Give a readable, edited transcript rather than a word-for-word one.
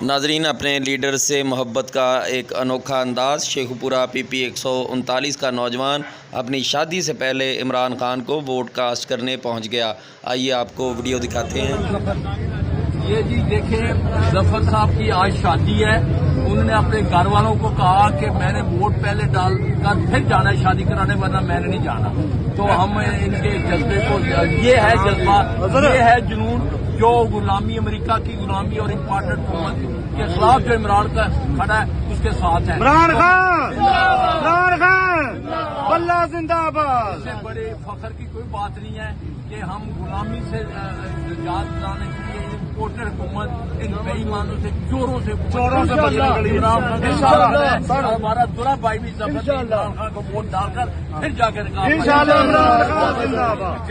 ناظرین، اپنے لیڈر سے محبت کا ایک انوکھا انداز، شیخو پورہ پی پی 139 کا نوجوان اپنی شادی سے پہلے عمران خان کو ووٹ کاسٹ کرنے پہنچ گیا۔ آئیے آپ کو ویڈیو دکھاتے ہیں۔ یہ جی دیکھیں، ظفر صاحب کی آج شادی ہے۔ انہوں نے اپنے گھر والوں کو کہا کہ میں نے ووٹ پہلے ڈال کر پھر جانا ہے شادی کرانے، ورنہ میں نے نہیں جانا۔ تو ہم ان کے جذبے کو، یہ ہے جذبہ، یہ ہے جنون جو غلامی، امریکہ کی غلامی اور امپارٹنٹ حکومت کے خلاف جو عمران کا کھڑا ہے اس کے ساتھ ہے۔ عمران خان، عمران خان، واللہ زندہ باد۔ اس سے بڑے فخر کی کوئی بات نہیں ہے کہ ہم غلامی سے نجات دلانے کے لیے امپورٹنٹ حکومت ان بے ایمانوں سے، چوروں سے بچنے کے لیے عمران خان ہمارا دورہ بھائی بھی ظفر عمران خان کو ووٹ ڈال کر پھر جا کر انشاءاللہ عمران خان زندہ باد۔